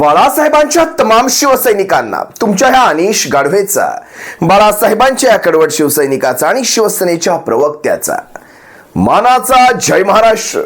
बाळासाहेबांच्या तमाम शिवसैनिकांना तुमच्या ह्या अनिश गाढवेचा, बाळासाहेबांच्या कडवट शिवसैनिकाचा आणि शिवसेनेच्या प्रवक्त्याचा मानाचा जय महाराष्ट्र.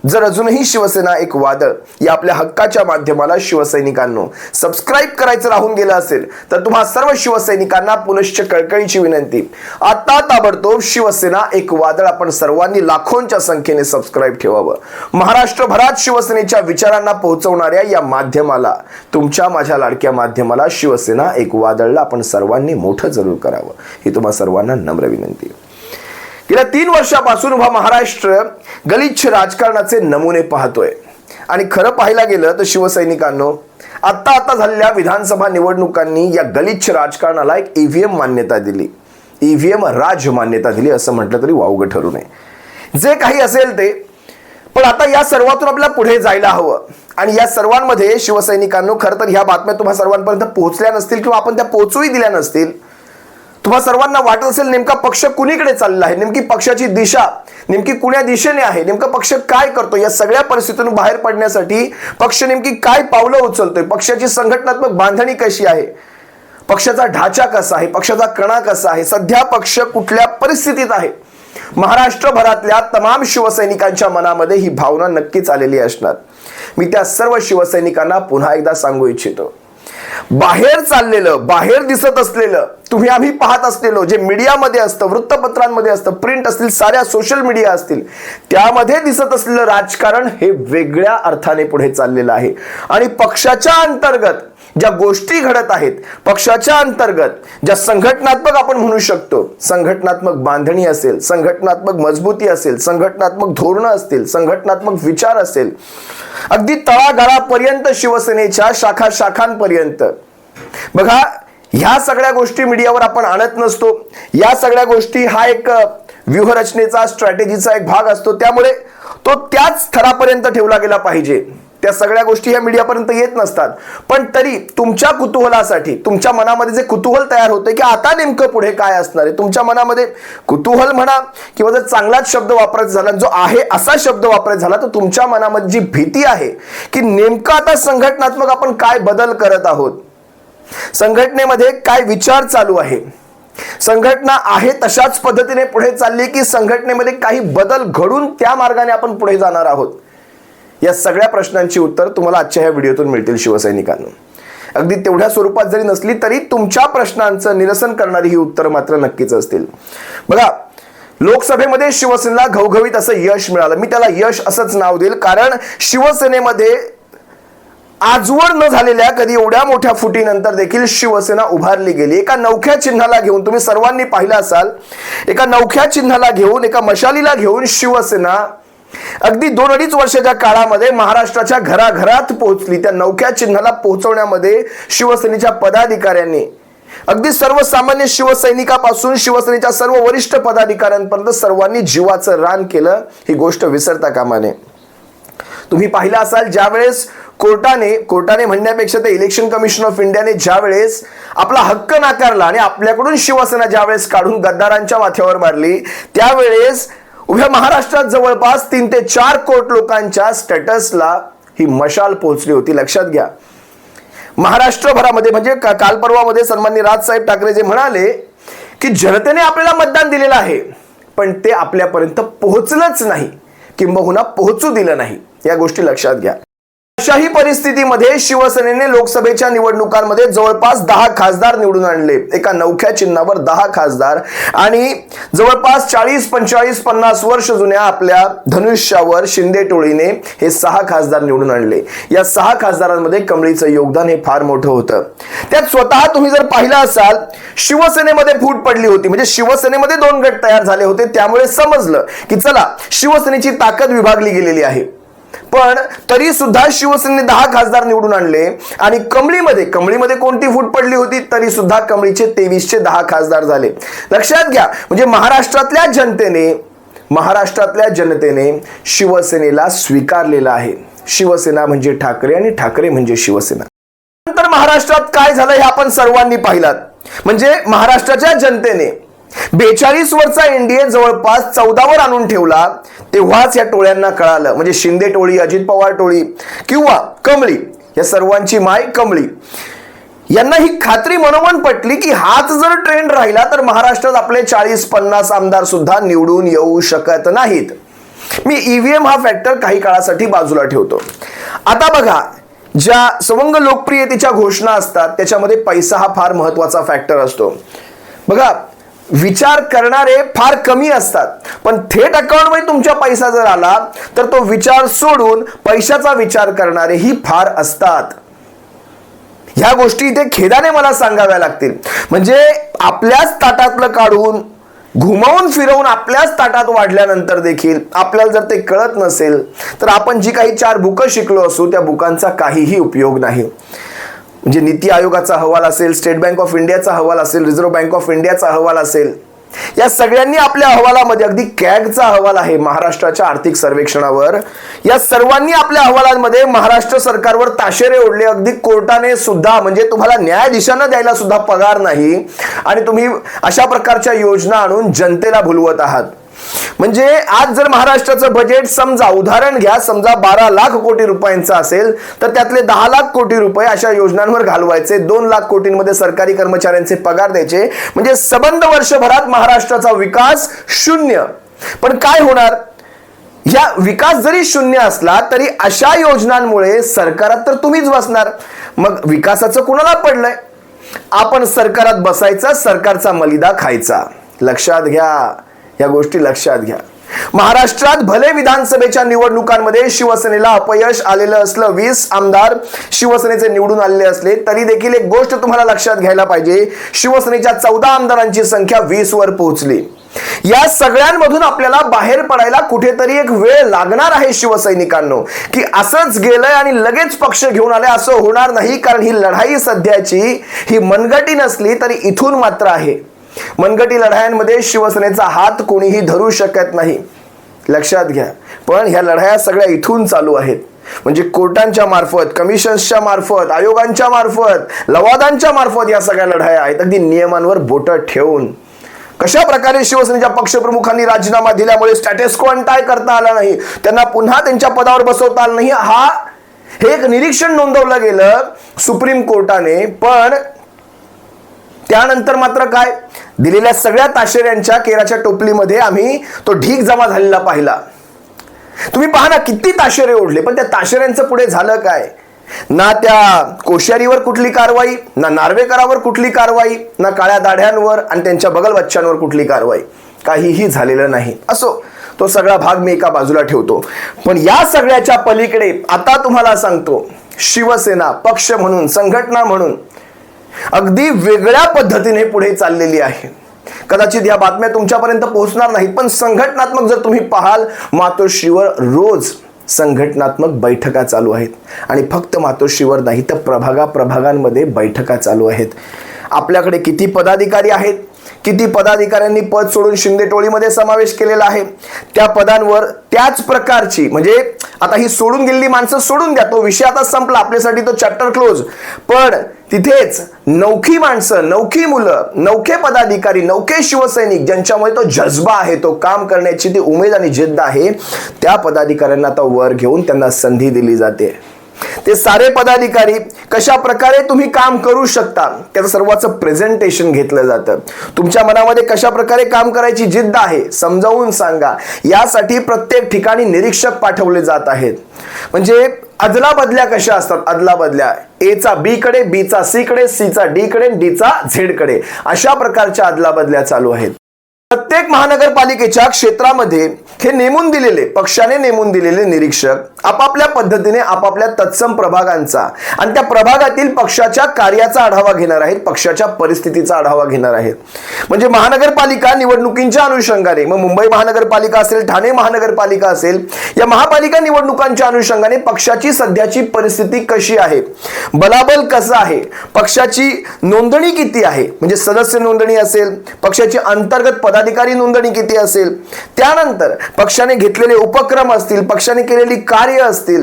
जर अजूनही शिवसेना एक वादळ या आपल्या हक्काच्या माध्यमाला शिवसैनिकांनो सबस्क्राइब करायचं राहून गेलं असेल तर तुम्हा सर्व शिवसैनिकांना पुनश्च कळकळीची विनंती, आता ताबडतोब शिवसेना एक वादळ आपण सर्वांनी लाखोंच्या संख्येने सबस्क्राइब ठेवावं. महाराष्ट्रभरात शिवसेनेच्या विचारांना पोहोचवणाऱ्या या माध्यमाला, तुमच्या माझ्या लाडक्या माध्यमाला शिवसेना एक वादळला आपण सर्वांनी मोठं जरूर करावं, ही तुम्हा सर्वांना नम्र विनंती. गेल्या 3 वर्षापासून उभा महाराष्ट्र गलिच्छ राजकारणाचे नमुने पाहतोय आणि खरं पाहायला गेलं तर शिवसैनिकांनो, आता झालेल्या विधानसभा निवडणुकांनी या गलिच्छ राजकारणाला एक ईव्हीएम मान्यता दिली, ईव्हीएम राज मान्यता दिली असं म्हटलं तरी वावगं ठरू नये. जे काही असेल ते, पण आता या सर्वातून आपल्याला पुढे जायला हवं आणि या सर्वांमध्ये शिवसैनिकांनो, खरं तर ह्या बातम्या तुम्हा सर्वांपर्यंत पोहोचल्या नसतील किंवा आपण त्या पोहोचूही दिल्या नसतील. तुम्हा सर्वांना वाटत असेल नेमका पक्ष कुणीकडे चालला आहे, नेमकी पक्षाची दिशा नेमकी कुण्या दिशेने आहे, नेमका पक्ष काय करतो, या सगळ्या परिस्थितीतून बाहेर पडण्यासाठी पक्ष नेमकी काय पावलं उचलतोय, पक्षाची संघटनात्मक बांधणी कशी आहे, पक्षाचा ढाचा कसा आहे, पक्षाचा कणा कसा आहे, सध्या पक्ष कुठल्या परिस्थितीत आहे. महाराष्ट्रभरातल्या तमाम शिवसैनिकांच्या मनामध्ये ही भावना नक्कीच आलेली असणार. मी त्या सर्व शिवसैनिकांना पुन्हा एकदा सांगू इच्छितो, बाहेर चाललेलं, बाहेर दिसत असलेलं, तुम्ही आम्ही पाहत असलेलो जे मीडियामध्ये असतं, वृत्तपत्रांमध्ये असतं, प्रिंट असतील, साऱ्या सोशल मीडिया असतील, त्यामध्ये दिसत असलेलं राजकारण हे वेगळ्या अर्थाने पुढे चाललेलं आहे. आणि पक्षाच्या अंतर्गत ज्या गोष्टी घडत आहेत, पक्षाच्या अंतर्गत ज्या संघटनात्मक आपण म्हणू शकतो, संघटनात्मक बांधणी असेल, संघटनात्मक मजबूती असेल, संघटनात्मक धोरणं असतील, संघटनात्मक विचार असेल, अगदी तळागाळापर्यंत शिवसेनेच्या शाखांपर्यंत बघा, ह्या सगळ्या गोष्टी मीडियावर आपण आणत नसतो. या सगळ्या गोष्टी हा एक व्यूहरचनेचा, स्ट्रॅटेजीचा एक भाग असतो, त्यामुळे तो त्याच थरापर्यंत ठेवला गेला पाहिजे. त्या सगळ्या गोष्टी ह्या मीडियापर्यंत येत नसतात. पण तरी तुमच्या कुतूहलासाठी, तुमच्या मनामध्ये जे कुतूहल तयार होते की आता नेमकं पुढे काय असणार आहे, तुमच्या मनामध्ये कुतूहल म्हणा किंवा जर चांगलाच शब्द वापरायचा झाला, जो आहे असा शब्द वापरायचा झाला, तर तुमच्या मनामध्ये जी भीती आहे की नेमकं आता संघटनात्मक आपण काय बदल करत आहोत, संघटनेमध्ये काय विचार चालू आहे, संघटना आहे तशाच पद्धतीने पुढे चालली की संघटनेमध्ये काही बदल घडून त्या मार्गाने आपण पुढे जाणार आहोत, या सगळ्या प्रश्नांची उत्तर तुम्हाला आजच्या ह्या व्हिडिओतून मिळतील शिवसैनिकांनो. अगदी तेवढ्या स्वरूपात जरी नसली तरी तुमच्या प्रश्नांचं निरसन करणारी ही उत्तर मात्र नक्कीच असतील. बघा, लोकसभेमध्ये शिवसेनेला घवघवीत असं यश मिळालं. मी त्याला यश असंच नाव देईल, कारण शिवसेनेमध्ये आजवर न झालेल्या कधी एवढ्या मोठ्या फुटीनंतर देखील शिवसेना उभारली गेली. एका नवख्या चिन्हाला घेऊन, तुम्ही सर्वांनी पाहिलं असाल, एका नवख्या चिन्हाला घेऊन, एका मशालीला घेऊन शिवसेना अगदी 2-2.5 वर्षाच्या काळामध्ये महाराष्ट्राच्या घराघरात पोहोचली. त्या नवख्या चिन्हाला पोहोचवण्यामध्ये शिवसेनेच्या पदाधिकाऱ्यांनी, अगदी सर्वसामान्य शिवसैनिकापासून शिवसेनेच्या सर्व वरिष्ठ पदाधिकाऱ्यांपर्यंत सर्वांनी जीवाचं रान केलं. ही गोष्ट विसरता कामा नये. तुम्ही पाहिलं असाल, ज्यावेळेस कोर्टाने म्हणण्यापेक्षा ते इलेक्शन कमिशन ऑफ इंडियाने ज्यावेळेस आपला हक्क नाकारला आणि आपल्याकडून शिवसेना ज्यावेळेस काढून गद्दारांच्या माथ्यावर मारली, त्यावेळेस उभ्या महाराष्ट्रात जवळपास 3 ते 4 कोटी लोकांच्या स्टेटसला ही मशाल पोहोचली होती. लक्षात घ्या, महाराष्ट्रभरामध्ये, म्हणजे काल परवामध्ये सन्माननीय राजसाहेब ठाकरे जे म्हणाले की जनतेने आपल्याला मतदान दिलेलं आहे, पण ते आपल्यापर्यंत पोहोचलंच नाही, किंबहुना पोहोचू दिलं नाही. या गोष्टी लक्षात घ्या. अशाही परिस्थितीमध्ये शिवसेनेने लोकसभेच्या निवडणुकांमध्ये जवळपास 10 खासदार निवडून आणले. एका नवख्या चिन्हावर 10 खासदार आणि जवळपास 40, 45, 50 वर्ष जुन्या आपल्या धनुष्यावर शिंदे टोळीने हे 6 खासदार निवडून आणले. या 6 खासदारांमध्ये कमळीचं योगदान हे फार मोठं होतं. त्यात स्वतः तुम्ही जर पाहिलं असाल, शिवसेनेमध्ये फूट पडली होती, म्हणजे शिवसेनेमध्ये 2 गट तयार झाले होते. त्यामुळे समजलं की चला, शिवसेनेची ताकद विभागली गेलेली आहे. पण तरी सुद्धा शिवसेनेने 10 खासदार निवडून आणले आणि कमळीमध्ये कोणती फूट पडली होती, तरी सुद्धा कमळीचे 23चे 10 खासदार झाले. लक्षात घ्या, म्हणजे महाराष्ट्रातल्या जनतेने शिवसेनेला स्वीकारलेलं आहे. शिवसेना म्हणजे ठाकरे आणि ठाकरे म्हणजे शिवसेना. नंतर महाराष्ट्रात काय झालं हे आपण सर्वांनी पाहिलात. म्हणजे महाराष्ट्राच्या जनतेने 42 वरचा एनडीए जवळपास 14 वर आणून ठेवला. तेव्हाच या टोळ्यांना कळालं, म्हणजे शिंदे टोळी, अजित पवार टोळी किंवा कमळी या सर्वांची माय कमळी. यांना ही खात्री मनोमन पटली की हाच जर ट्रेंड राहिला तर महाराष्ट्रात आपले 40-50 आमदार सुद्धा निवडून येऊ शकत नाहीत. मी ईव्हीएम हा फॅक्टर काही काळासाठी बाजूला ठेवतो. आता बघा, ज्या सवंग लोकप्रियतेच्या घोषणा असतात त्याच्यामध्ये पैसा हा फार महत्वाचा फॅक्टर असतो. बघा, विचार करणारे फार कमी असतात, पण थेट अकाउंटमध्ये तुमच्या पैसा जर आला तर तो विचार सोडून पैशाचा विचार करणारे ही फार असतात. ह्या गोष्टी इथे खेदाने मला सांगाव्या लागतील. म्हणजे आपल्याच ताटातलं काढून घुमवून फिरवून आपल्याच ताटात वाढल्यानंतर देखील आपल्याला जर ते कळत नसेल तर आपण जी काही 4 बुकं शिकलो असू त्या बुकांचा काहीही उपयोग नाही. म्हणजे नीती आयोगाचा अहवाल असेल, स्टेट बँक ऑफ इंडियाचा अहवाल असेल, रिझर्व्ह बँक ऑफ इंडियाचा अहवाल असेल, या सगळ्यांनी आपल्या अहवालामध्ये, अगदी कॅगचा अहवाल आहे महाराष्ट्राच्या आर्थिक सर्वेक्षणावर, या सर्वांनी आपल्या अहवालांमध्ये महाराष्ट्र सरकारवर ताशेरे ओढले. अगदी कोर्टाने सुद्धा, म्हणजे तुम्हाला न्यायाधीशांना द्यायला सुद्धा पगार नाही आणि तुम्ही अशा प्रकारच्या योजना आणून जनतेला भुलवत आहात. म्हणजे आज जर महाराष्ट्राचं बजेट समजा, उदाहरण घ्या, समजा 12 लाख कोटी रुपयांचं असेल तर त्यातले 10 लाख कोटी रुपये अशा योजनांवर घालवायचे, 2 लाख कोटींमध्ये सरकारी कर्मचाऱ्यांचे पगार द्यायचे. म्हणजे सबंध वर्षभरात महाराष्ट्राचा विकास 0. पण काय होणार? या विकास जरी 0 असला तरी अशा योजनांमुळे सरकारात तर तुम्हीच बसणार. मग विकासाचं कुणाला पडलंय? आपण सरकारात बसायचा, सरकारचा मलिदा खायचा. लक्षात घ्या, या गोष्टी लक्षात घ्या. महाराष्ट्रात भले विधानसभेच्या निवडणुकांमध्ये शिवसेनेला अपयश आलेलं असलं, 20 आमदार शिवसेनेचे निवडून आलेले असले तरी देखील एक गोष्ट तुम्हाला लक्षात घ्यायला पाहिजे, शिवसेनेच्या 14 आमदारांची संख्या 20 वर पोहोचली. या सगळ्यांमधून आपल्याला बाहेर पडायला कुठेतरी एक वेळ लागणार आहे शिवसैनिकांनो, की असंच गेलंय आणि लगेच पक्ष घेऊन आले असं होणार नाही. कारण ही लढाई सध्याची ही मनगटी नसली तरी इथून मात्र आहे. मनगटी लढायांमध्ये शिवसेनेचा हात कोणीही धरू शकत नाही, लक्षात घ्या. पण ह्या लढाया सगळ्या इथून चालू आहेत. म्हणजे कोर्टांच्या मार्फत, कमिशन्सच्या मार्फत, आयोगांच्या मार्फत, लवादांच्या मार्फत या सगळ्या लढाया आहेत. अगदी नियमांवर बोट ठेवून कशा प्रकारे शिवसेनेच्या पक्षप्रमुखांनी राजीनामा दिल्यामुळे स्टॅटस को अनटाय करता आला नाही, त्यांना पुन्हा त्यांच्या पदावर बसवता आलं नाही, हे एक निरीक्षण नोंदवलं गेलं सुप्रीम कोर्टाने. पण त्यानंतर मात्र काय, दिलेल्या सगळ्या ताशेऱ्यांच्या केराच्या टोपलीमध्ये आम्ही तो ढीग जमा झालेला पाहिला. तुम्ही पहा ना, किती ताशेरे ओढले, पण त्या ताशेऱ्यांचं पुढे झालं काय? ना त्या कोश्यारीवर कुठली कारवाई, ना नार्वेकरावर कुठली कारवाई, ना काळ्या दाढ्यांवर आणि त्यांच्या बगल बच्चांवर कुठली कारवाई, काहीही झालेलं नाही. असो, तो सगळा भाग मी एका बाजूला ठेवतो. पण या सगळ्याच्या पलीकडे आता तुम्हाला सांगतो, शिवसेना पक्ष म्हणून, संघटना म्हणून अगदी वेगळ्या पद्धतीने पुढे चाललेली आहे. कदाचित या बातम्या तुमच्यापर्यंत पोहोचणार नाहीत, पण संघटनात्मक जर तुम्ही पाहाल, मातोश्रीवर रोज संघटनात्मक बैठका चालू आहेत. आणि फक्त मातोश्रीवर नाही तर प्रभागांमध्ये बैठका चालू आहेत. आपल्याकडे किती पदाधिकारी आहेत, किती पदाधिकाऱ्यांनी पद सोडून शिंदे टोळीमध्ये समावेश केलेला आहे. त्या पदांवर त्याच प्रकारची, म्हणजे आता ही सोडून गेलेली माणसं सोडून द्या, तो विषय आता संपला, आपल्यासाठी तो चॅप्टर क्लोज. पण तिथेच नौखी माणसं, नौखी मुलं, नौखे पदाधिकारी, नौखे शिवसैनिक, ज्यांच्यामुळे तो जज्बा आहे, तो काम करण्याची ती उमेद आणि जिद्द आहे, त्या पदाधिकाऱ्यांना आता वर घेऊन त्यांना संधी दिली जाते. ते सारे पदाधिकारी कशा प्रकारे तुम्ही काम करू शकता त्याचं सर्वांचं प्रेझेंटेशन घेतलं जातं. तुमच्या मनामध्ये कशा प्रकारे काम करायची जिद्द आहे समजावून सांगा. यासाठी प्रत्येक ठिकाणी निरीक्षक पाठवले जात आहेत. म्हणजे अदला बदल्या कशा असतात, अदला बदल्या, ए चा बी कडे, बी चा सी कडे, सी चा डी कडे, डी चा झेड कडे, अशा प्रकारच्या अदला बदल्या चालू आहेत. प्रत्येक महानगरपालिकेच्या क्षेत्रामध्ये हे नेमून दिलेले, पक्षाने नेमून दिलेले निरीक्षक आपापल्या पद्धतीने आपापल्या तत्सम प्रभागांचा आणि त्या प्रभागातील पक्षाच्या कार्याचा आढावा घेणार आहेत, पक्षाच्या परिस्थितीचा आढावा घेणार आहेत. म्हणजे महानगरपालिका निवडणुकींच्या अनुषंगाने, मग मुंबई महानगरपालिका असेल, ठाणे महानगरपालिका असेल, या महापालिका निवडणुकांच्या अनुषंगाने पक्षाची सध्याची परिस्थिती कशी आहे, बलाबल कसं आहे, पक्षाची नोंदणी किती आहे, म्हणजे सदस्य नोंदणी असेल, पक्षाची अंतर्गत पदाधिकारी नोंदणी किती असेल, त्यानंतर पक्षाने घेतलेले उपक्रम असतील, पक्षाने केलेली कार्य असतील,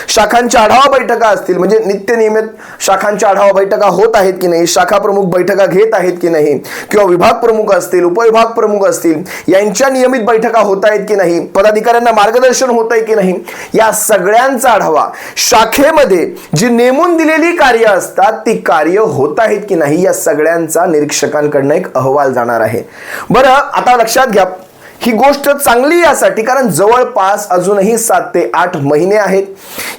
शाखांच्या आढावा बैठका असतील, म्हणजे नित्य नियमित शाखांच्या आढावा बैठका होत आहेत की नाही, शाखा प्रमुख बैठका घेत आहेत की नाही, किंवा विभाग प्रमुख असतील, उपविभाग प्रमुख असतील, यांच्या नियमित बैठका होत आहेत की नाही, पदाधिकाऱ्यांना मार्गदर्शन होत आहे की नाही, या सगळ्यांचा आढावा, शाखेमध्ये जी नेमून दिलेली कार्य असतात ती कार्य होत आहेत की नाही, या सगळ्यांचा निरीक्षकांकडनं एक अहवाल जाणार आहे. बरं, आता लक्षात घ्या, ही गोष्ट चांगली यासाठी कारण जवळपास अजूनही 7 ते 8 महिने आहेत.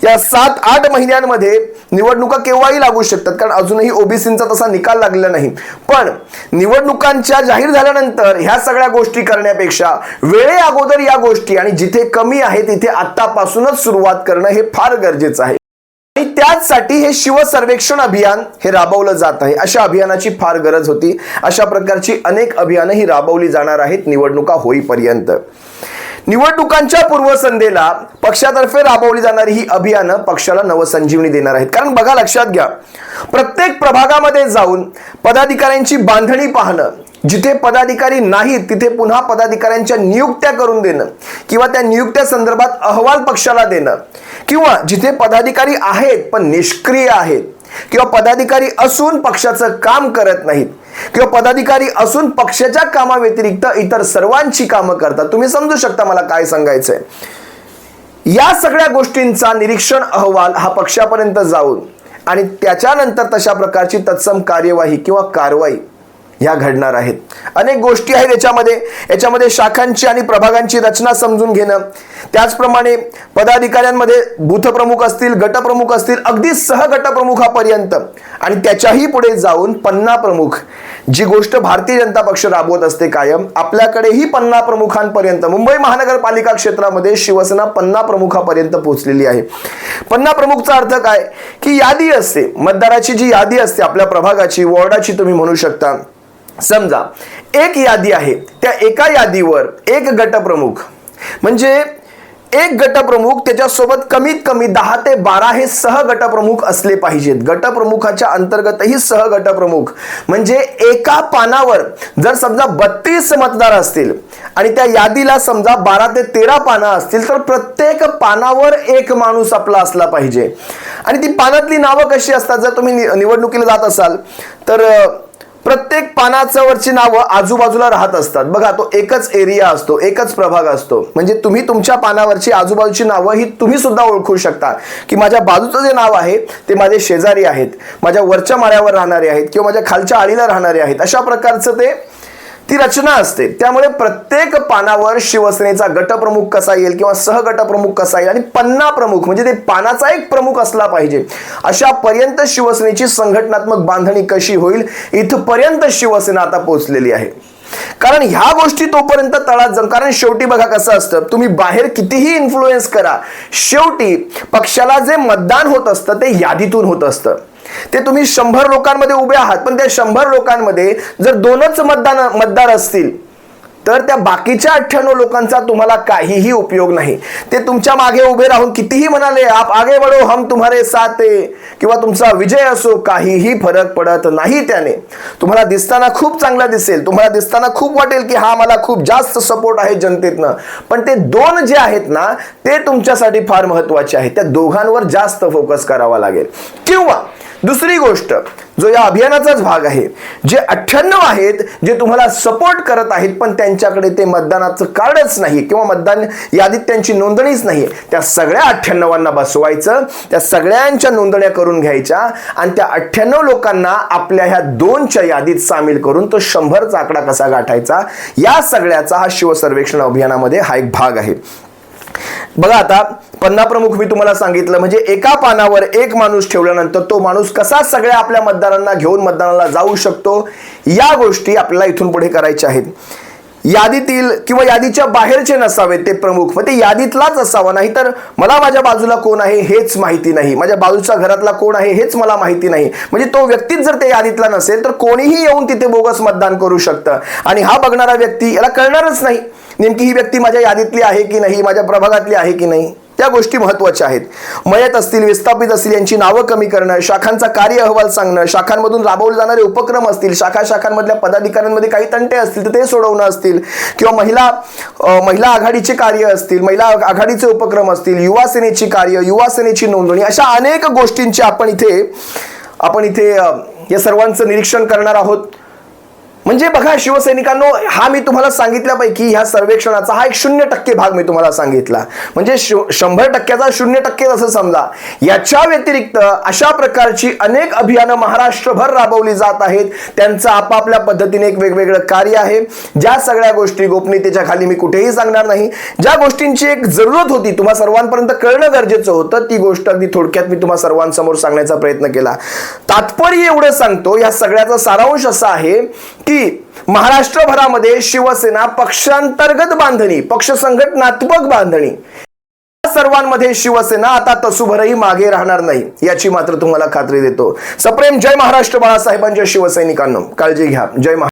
या 7-8 महिन्यांमध्ये निवडणुका केव्हाही लागू शकतात, कारण अजूनही ओबीसींचा तसा निकाल लागलेला नाही. पण निवडणुकांच्या जाहीर झाल्यानंतर ह्या सगळ्या गोष्टी करण्यापेक्षा वेळे अगोदर या गोष्टी, आणि जिथे कमी आहे तिथे आतापासूनच सुरुवात करणं हे फार गरजेचं आहे. आणि त्याचसाठी हे शिवसर्वेक्षण अभियान हे राबवलं जात आहे. अशा अभियानाची फार गरज होती. अशा प्रकारची अनेक अभियानं ही राबवली जाणार आहेत निवडणुका होईपर्यंत. निवडणुकांच्या पूर्वसंध्येला पक्षातर्फे राबवली जाणारी ही अभियानं पक्षाला नवसंजीवनी देणार आहेत. कारण बघा, लक्षात घ्या, प्रत्येक प्रभागामध्ये जाऊन पदाधिकाऱ्यांची बांधणी पाहणं, जिथे पदाधिकारी नाहीत तिथे पुन्हा पदाधिकाऱ्यांच्या नियुक्त्या करून देणं, किंवा त्या नियुक्त्या संदर्भात अहवाल पक्षाला देणं, किंवा जिथे पदाधिकारी आहेत पण निष्क्रिय आहेत, किंवा पदाधिकारी असून पक्षाचं काम करत नाहीत, किंवा पदाधिकारी असून पक्षाच्या कामाव्यतिरिक्त इतर सर्वांची कामं करतात. तुम्ही समजू शकता मला काय सांगायचंय. या सगळ्या गोष्टींचा निरीक्षण अहवाल हा पक्षापर्यंत जाऊन आणि त्याच्यानंतर तशा प्रकारची तत्सम कार्यवाही किंवा कारवाई ह्या घडणार आहेत. अनेक गोष्टी आहेत याच्यामध्ये शाखांची आणि प्रभागांची रचना समजून घेणं, त्याचप्रमाणे पदाधिकाऱ्यांमध्ये बूथप्रमुख असतील, गटप्रमुख असतील, अगदी सहगटप्रमुखापर्यंत, आणि त्याच्याही पुढे जाऊन पन्ना प्रमुख, जी गोष्ट भारतीय जनता पक्ष राबवत असते कायम, आपल्याकडेही पन्ना प्रमुखांपर्यंत मुंबई महानगरपालिका क्षेत्रामध्ये शिवसेना पन्ना प्रमुखापर्यंत पोहोचलेली आहे. पन्ना प्रमुखचा अर्थ काय की यादी असते, मतदाराची जी यादी असते आपल्या प्रभागाची, वॉर्डाची तुम्ही म्हणू शकता. समजा एक यादी आहे, त्या एका यादीवर एक गटप्रमुख, म्हणजे एक गटप्रमुख, त्याच्यासोबत कमीत कमी 10 ते 12 हे सहगटप्रमुख असले पाहिजेत. गटप्रमुखाच्या अंतर्गतही सहगटप्रमुख, म्हणजे एका पानावर जर समजा 32 मतदार असतील आणि त्या यादीला समजा 12 ते 13 पानं असतील, तर प्रत्येक पानावर एक माणूस आपला असला पाहिजे. आणि ती पानातली नावं कशी असतात, जर तुम्ही निवडणुकीला जात असाल तर प्रत्येक पानावरची नावं आजूबाजूला राहत असतात. बघा, तो एकच एरिया असतो, एकच प्रभाग असतो, म्हणजे तुम्ही तुमच्या पानावरची आजूबाजूची नावं ही तुम्ही सुद्धा ओळखू शकता की माझ्या बाजूचं जे नाव आहे ते माझे शेजारी आहेत, माझ्या वरच्या माळ्यावर राहणारे आहेत, किंवा माझ्या खालच्या आळीला राहणारे आहेत. अशा प्रकारचं ती रचना असते. त्यामुळे प्रत्येक पानावर शिवसेनेचा गटप्रमुख कसा येईल किंवा सहगटप्रमुख कसा येईल, आणि पन्ना प्रमुख म्हणजे ते पानाचा एक प्रमुख असला पाहिजे, अशा पर्यंत शिवसेनेची संघटनात्मक बांधणी कशी होईल इथपर्यंत शिवसेना आता पोहोचलेली आहे. कारण ह्या गोष्टी तोपर्यंत तळात जाऊन, कारण शेवटी बघा कसं असतं, तुम्ही बाहेर कितीही इन्फ्लुएन्स करा, शेवटी पक्षाला जे मतदान होत असतं ते यादीतून होत असतं. ते तुम्ही 100 लोकांमध्ये उभे आहात, पण त्या 100 लोकांमध्ये जर 2च मतदार असतील तर त्या बाकीच्या 98 लोकांचा तुम्हाला काहीही उपयोग नाही. ते तुमच्या मागे उभे राहून कितीही म्हणाले आप आगे बढ़ो हम तुम्हारे साथ है, किंवा तुमचा विजय असो, काहीही फरक पडत नाही. त्याने तुम्हाला दिसताना खूप चांगला दिसेल, तुम्हाला दिसताना खूप वाटेल की हा मला खूप जास्त सपोर्ट आहे जनतेतनं, पण ते 2 जे आहेत ना ते तुमच्यासाठी फार महत्वाचे आहेत. त्या दोघांवर जास्त फोकस करावा लागेल. किंवा दुसरी गोष्ट, जो या अभियानाचाच भाग आहे, जे 98 आहेत जे तुम्हाला सपोर्ट करत आहेत पण त्यांच्याकडे ते मतदानाचं कार्डच नाही किंवा मतदान यादीत त्यांची नोंदणीच नाही, त्या सगळ्या 98 बसवायचं, त्या सगळ्यांच्या नोंदण्या करून घ्यायच्या आणि त्या 98 लोकांना आपल्या ह्या 2च्या यादीत सामील करून तो 100चा आकडा कसा गाठायचा, या सगळ्याचा हा शिवसर्वेक्षण अभियानामध्ये हा एक भाग आहे. बघा, आता पन्ना प्रमुख मी तुम्हाला सांगितलं, म्हणजे एका पानावर एक माणूस ठेवल्यानंतर तो माणूस कसा सगळ्या आपल्या मतदारांना घेऊन मतदानाला जाऊ शकतो, या गोष्टी आपल्याला इथून पुढे करायच्या आहेत. यादीतील किंवा यादीच्या बाहेरचे नसावे ते प्रमुख, मग ते यादीतलाच असावा. नाहीतर मला माझ्या बाजूला कोण आहे हेच माहिती नाही, माझ्या बाजूच्या घरातला कोण आहे हेच मला माहिती नाही, म्हणजे तो व्यक्तीच जर ते यादीतला नसेल तर कोणीही येऊन तिथे बोगस मतदान करू शकतं. आणि हा बघणारा व्यक्ती याला कळणारच नाही नेमकी ही व्यक्ती माझ्या यादीतली आहे की नाही, माझ्या प्रभागातली आहे की नाही. त्या गोष्टी महत्त्वाच्या आहेत. मयत असतील, विस्थापित असतील यांची नावं कमी करणं, शाखांचा कार्य अहवाल सांगणं, शाखांमधून राबवले जाणारे उपक्रम असतील, शाखांमधल्या पदाधिकाऱ्यांमध्ये काही तंटे असतील तर ते सोडवणं असतील, किंवा महिला आघाडीचे कार्य असतील, महिला आघाडीचे उपक्रम असतील, युवा सेनेची कार्य, युवा सेनेची नोंदणी, अशा अनेक गोष्टींची आपण इथे या सर्वांचं निरीक्षण करणार आहोत. म्हणजे बघा शिवसैनिकांनो, हा मी तुम्हाला सांगितल्यापैकी ह्या सर्वेक्षणाचा हा एक 0% भाग मी तुम्हाला सांगितला. म्हणजे 100%चा 0% असं समजा. याच्या व्यतिरिक्त अशा प्रकारची अनेक अभियानं महाराष्ट्रभर राबवली जात आहेत. त्यांचं आपापल्या पद्धतीने एक वेगवेगळं कार्य आहे. ज्या सगळ्या गोष्टी गोपनीयतेच्या खाली मी कुठेही सांगणार नाही. ज्या गोष्टींची एक जरूरत होती, तुम्हा सर्वांपर्यंत कळणं गरजेचं होतं, ती गोष्ट अगदी थोडक्यात मी तुम्हा सर्वांसमोर सांगण्याचा प्रयत्न केला. तात्पर्य एवढं सांगतो, या सगळ्याचा सारांश असा आहे की महाराष्ट्रभरामध्ये शिवसेना पक्षांतर्गत बांधणी, पक्ष संघटनात्मक बांधणी, या सर्वांमध्ये शिवसेना आता तसूभरही मागे राहणार नाही, याची मात्र तुम्हाला खात्री देतो. सप्रेम जय महाराष्ट्र बाळासाहेबांच्या शिवसैनिकांनो, काळजी घ्या. जय महाराष्ट्र.